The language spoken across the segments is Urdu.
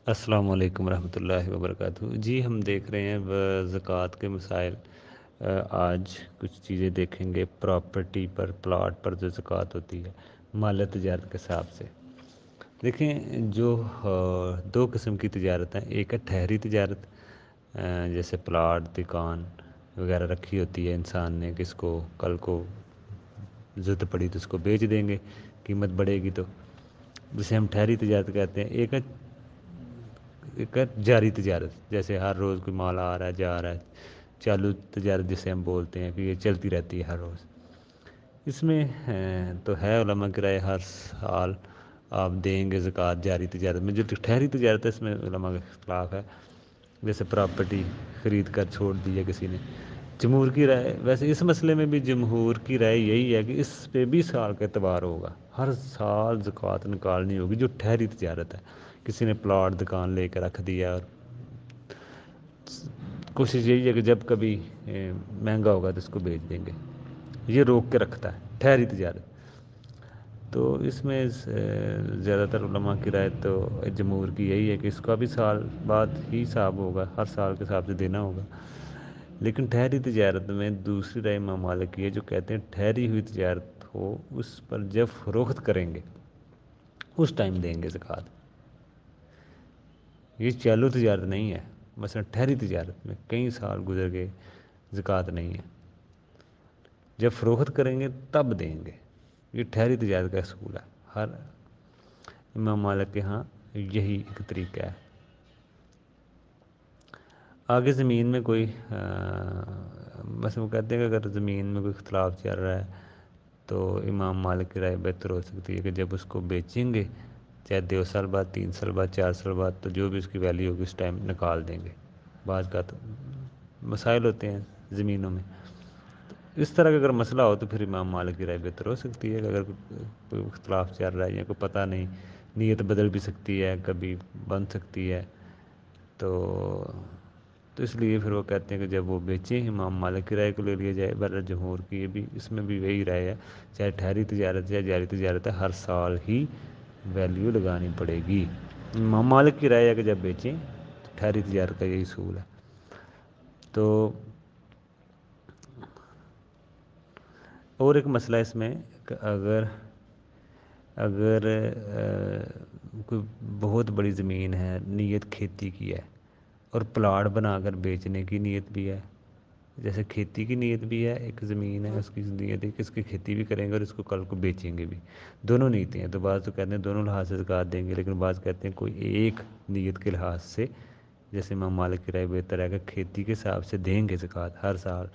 السلام علیکم ورحمۃ اللہ وبرکاتہ۔ جی ہم دیکھ رہے ہیں زکوٰۃ کے مسائل۔ آج کچھ چیزیں دیکھیں گے پراپرٹی پر، پلاٹ پر جو زکوٰۃ ہوتی ہے مال تجارت کے حساب سے۔ دیکھیں جو دو قسم کی تجارت ہیں، ایک ہے ٹھہری تجارت، جیسے پلاٹ، دکان وغیرہ رکھی ہوتی ہے انسان نے، کس کو کل کو ضرورت پڑی تو اس کو بیچ دیں گے، قیمت بڑھے گی تو، جسے ہم ٹھہری تجارت کہتے ہیں۔ ایک ہے جاری تجارت، جیسے ہر روز کوئی مال آ رہا ہے جا رہا ہے، چالو تجارت جسے ہم بولتے ہیں کہ یہ چلتی رہتی ہے ہر روز۔ اس میں تو ہے علماء کی رائے ہر سال آپ دیں گے زکوٰۃ جاری تجارت میں۔ جو ٹھہری تجارت ہے اس میں علماء کا اختلاف ہے، جیسے پراپرٹی خرید کر چھوڑ دی ہے کسی نے۔ جمہور کی رائے، ویسے اس مسئلے میں بھی جمہور کی رائے یہی ہے کہ اس پہ بھی سال کا اعتبار ہوگا، ہر سال زکوٰۃ نکالنی ہوگی جو ٹھہری تجارت ہے۔ کسی نے پلاٹ دکان لے کے رکھ دیا اور کوشش یہی ہے کہ جب کبھی مہنگا ہوگا تو اس کو بیچ دیں گے، یہ روک کے رکھتا ہے ٹھہری تجارت۔ تو اس میں زیادہ تر علماء کی رائے تو جمہور کی یہی ہے کہ اس کا بھی سال بعد ہی حساب ہوگا، ہر سال کے حساب سے دینا ہوگا۔ لیکن ٹھہری تجارت میں دوسری رائے امام مالک کی ہے، جو کہتے ہیں ٹھہری ہوئی تجارت ہو اس پر جب فروخت کریں گے اس ٹائم دیں گے زکوٰۃ۔ یہ چالو تجارت نہیں ہے، مثلا ٹھہری تجارت میں کئی سال گزر گئے زکوٰۃ نہیں ہے، جب فروخت کریں گے تب دیں گے۔ یہ ٹھہری تجارت کا اصول ہے، ہر امام مالک کے ہاں یہی ایک طریقہ ہے۔ آگے زمین میں کوئی بس وہ کہتے ہیں کہ اگر زمین میں کوئی اختلاف چل رہا ہے تو امام مالک کی رائے بہتر ہو سکتی ہے کہ جب اس کو بیچیں گے، چاہے 2 سال بعد، 3 سال بعد، 4 سال بعد، تو جو بھی اس کی ویلیو ہوگی اس ٹائم نکال دیں گے۔ بعض کا تو مسائل ہوتے ہیں زمینوں میں، اس طرح کا اگر مسئلہ ہو تو پھر امام مالک کی رائے بہتر ہو سکتی ہے کہ اگر کوئی اختلاف چل رہا ہے یا کوئی پتہ نہیں، نیت بدل بھی سکتی ہے، کبھی بن سکتی ہے، تو اس لیے پھر وہ کہتے ہیں کہ جب وہ بیچیں امام مالک کی رائے کو لے لیا جائے، ورنہ جمہور کی یہ بھی، اس میں بھی وہی رائے ہے، چاہے ٹھہری تجارت یا جاری تجارت ہے، ہر سال ہی ویلیو لگانی پڑے گی۔ امام مالک کی رائے ہے کہ جب بیچیں تو ٹھہری تجارت کا یہی اصول ہے۔ تو اور ایک مسئلہ اس میں کہ اگر کوئی بہت بڑی زمین ہے، نیت کھیتی کی ہے اور پلاٹ بنا کر بیچنے کی نیت بھی ہے، جیسے کھیتی کی نیت بھی ہے، ایک زمین ہے اس کی نیت ہے کہ اس کی کھیتی بھی کریں گے اور اس کو کل کو بیچیں گے بھی، دونوں نیتیں ہیں۔ تو بعض تو کہتے ہیں دونوں لحاظ سے زکوٰۃ دیں گے، لیکن بعض کہتے ہیں کوئی ایک نیت کے لحاظ سے، جیسے امام مالک کی رائے بہتر ہے کہ کھیتی کے حساب سے دیں گے زکوٰۃ ہر سال،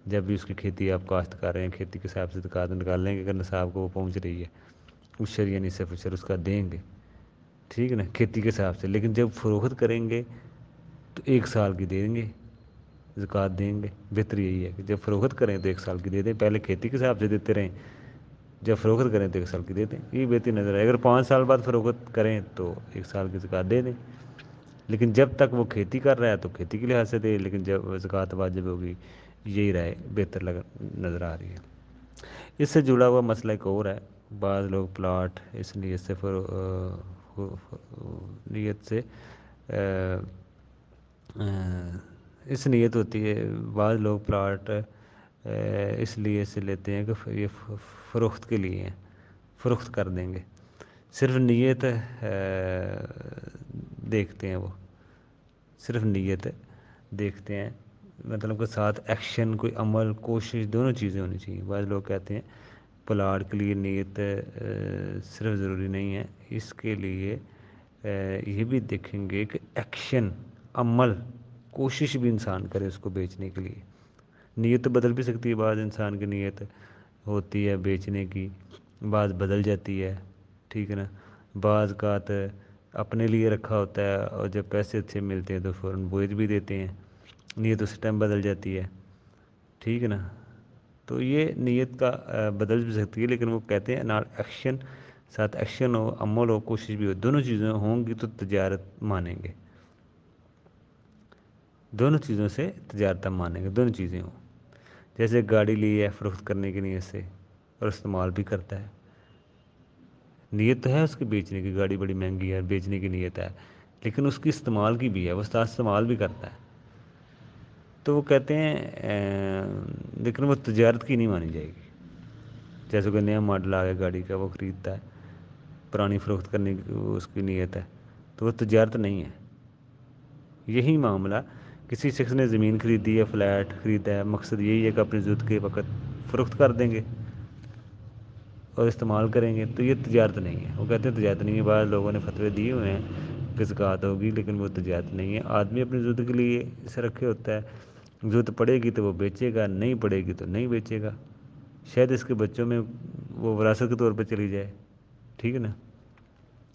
جب بھی اس کی کھیتی آپ کاشت کر رہے ہیں کھیتی کے حساب سے زکوٰۃ نکال لیں گے، اگر نصاب کو وہ پہنچ رہی ہے عشر یا نصف عشر اس کا دیں گے، ٹھیک ہے نا، کھیتی کے حساب سے۔ لیکن جب فروخت کریں گے تو 1 سال کی دیں گے زکوٰۃ دیں گے، بہتر یہی ہے کہ جب فروخت کریں تو 1 سال کی دے دیں، پہلے کھیتی کے حساب سے دیتے رہیں، جب فروخت کریں تو 1 سال کی دے دیں، یہ بہتری نظر آئے۔ اگر 5 سال بعد فروخت کریں تو 1 سال کی زکوٰۃ دے دیں، لیکن جب تک وہ کھیتی کر رہا ہے تو کھیتی کے لحاظ سے دے، لیکن جب زکوٰۃ واجب ہوگی، یہی رائے بہتر نظر آ رہی ہے۔ اس سے جڑا ہوا مسئلہ ایک اور ہے، بعض لوگ پلاٹ اس نیت سے اس نیت ہوتی ہے، بعض لوگ پلاٹ اس لیے سے لیتے ہیں کہ یہ فروخت کے لیے ہیں، فروخت کر دیں گے، صرف نیت دیکھتے ہیں، وہ صرف نیت دیکھتے ہیں، مطلب کہ ساتھ ایکشن، کوئی عمل، کوشش، دونوں چیزیں ہونی چاہیے۔ بعض لوگ کہتے ہیں پلاٹ کے لیے نیت صرف ضروری نہیں ہے، اس کے لیے یہ بھی دیکھیں گے کہ ایکشن، عمل، کوشش بھی انسان کرے اس کو بیچنے کے لیے۔ نیت تو بدل بھی سکتی ہے، بعض انسان کی نیت ہوتی ہے بیچنے کی، بعض بدل جاتی ہے، ٹھیک ہے نا، بعض کا اپنے لیے رکھا ہوتا ہے اور جب پیسے اچھے ملتے ہیں تو فوراً بیچ بھی دیتے ہیں، نیت اس ٹائم بدل جاتی ہے، ٹھیک ہے نا۔ تو یہ نیت کا بدل بھی سکتی ہے، لیکن وہ کہتے ہیں نال ایکشن، ساتھ ایکشن ہو، عمل ہو، کوشش بھی ہو، دونوں چیزیں ہوں گی تو تجارت مانیں گے، دونوں چیزوں سے تجارت ہم مانیں گے، دونوں چیزیں ہوں۔ جیسے گاڑی لی ہے فروخت کرنے کی نیت سے اور استعمال بھی کرتا ہے، نیت تو ہے اس کی بیچنے کی، گاڑی بڑی مہنگی ہے بیچنے کی نیت ہے، لیکن اس کی استعمال کی بھی ہے، وہ استعمال بھی کرتا ہے، تو وہ کہتے ہیں لیکن وہ تجارت کی نہیں مانی جائے گی۔ جیسے کوئی نیا ماڈل آ گیا گاڑی کا، وہ خریدتا ہے، پرانی فروخت کرنے کی اس کی نیت ہے، تو وہ تجارت نہیں ہے۔ یہی معاملہ کسی شخص نے زمین خریدی ہے، فلیٹ خریدا ہے، مقصد یہی ہے کہ اپنی ضرورت کے وقت فروخت کر دیں گے اور استعمال کریں گے، تو یہ تجارت نہیں ہے۔ وہ کہتے ہیں تجارت نہیں ہے۔ بعض لوگوں نے فتوے دیے ہوئے ہیں کہ زکوٰۃ ہوگی، لیکن وہ تجارت نہیں ہے۔ آدمی اپنی ضرورت کے لیے اسے رکھے ہوتا ہے، ضرورت پڑے گی تو وہ بیچے گا، نہیں پڑے گی تو نہیں بیچے گا، شاید اس کے بچوں میں وہ وراثت کے طور پہ چلی جائے، ٹھیک ہے نا،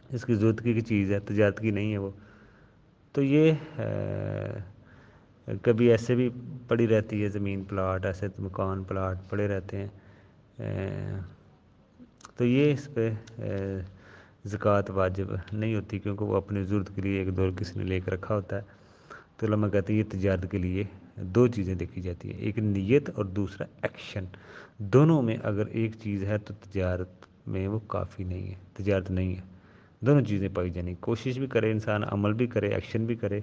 اس کی ضرورت کی چیز ہے، تجارت کی نہیں ہے وہ۔ تو یہ کبھی ایسے بھی پڑی رہتی ہے زمین، پلاٹ، ایسے مکان پلاٹ پڑے رہتے ہیں، تو یہ اس پہ زکوٰۃ واجب نہیں ہوتی، کیونکہ وہ اپنی ضرورت کے لیے ایک دور کسی نے لے کے رکھا ہوتا ہے۔ تو علماء کہتے ہیں یہ تجارت کے لیے دو چیزیں دیکھی جاتی ہیں، ایک نیت اور دوسرا ایکشن۔ دونوں میں اگر ایک چیز ہے تو تجارت میں وہ کافی نہیں ہے، تجارت نہیں ہے۔ دونوں چیزیں پائی جانی، کوشش بھی کرے انسان، عمل بھی کرے، ایکشن بھی کرے،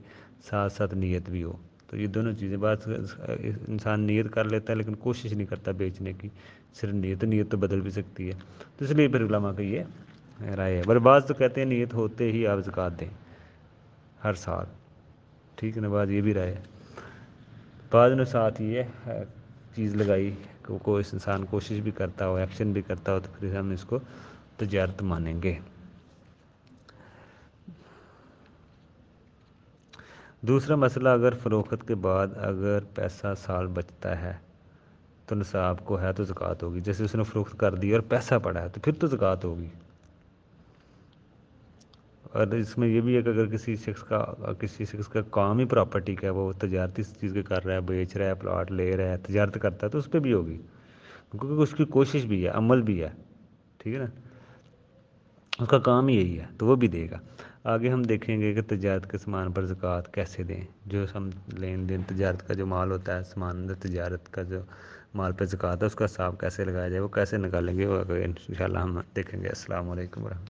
ساتھ ساتھ نیت بھی ہو، تو یہ دونوں چیزیں۔ بات انسان نیت کر لیتا ہے لیکن کوشش نہیں کرتا بیچنے کی، صرف نیت تو بدل بھی سکتی ہے، تو اس لیے پھر علماء کا یہ رائے ہے۔ بس بعض تو کہتے ہیں نیت ہوتے ہی آپ زکوٰۃ دیں ہر سال، ٹھیک ہے نا، بعض یہ بھی رائے ہے۔ بعض نے ساتھ یہ چیز لگائی کہ کوئی انسان کوشش بھی کرتا ہو، ایکشن بھی کرتا ہو، تو پھر ہم اس کو تجارت مانیں گے۔ دوسرا مسئلہ، اگر فروخت کے بعد اگر پیسہ سال بچتا ہے تو نصاب کو ہے تو زکوٰۃ ہوگی۔ جیسے اس نے فروخت کر دی اور پیسہ پڑا ہے تو پھر تو زکوٰۃ ہوگی۔ اور اس میں یہ بھی ہے کہ اگر کسی شخص کا کام ہی پراپرٹی کا ہے، وہ تجارتی چیز کے کر رہا ہے، بیچ رہا ہے، پلاٹ لے رہا ہے، تجارت کرتا ہے، تو اس پہ بھی ہوگی، کیونکہ اس کی کوشش بھی ہے، عمل بھی ہے، ٹھیک ہے نا، اس کا کام ہی یہی ہے، تو وہ بھی دے گا۔ آگے ہم دیکھیں گے کہ تجارت کے سامان پر زکوٰۃ کیسے دیں، جو ہم لین دین تجارت کا جو مال ہوتا ہے، سامان تجارت کا جو مال پہ زکوٰۃ ہے، اس کا حساب کیسے لگایا جائے، وہ کیسے نکالیں گے، وہ انشاءاللہ ہم دیکھیں گے۔ السلام علیکم ورحمۃ اللہ۔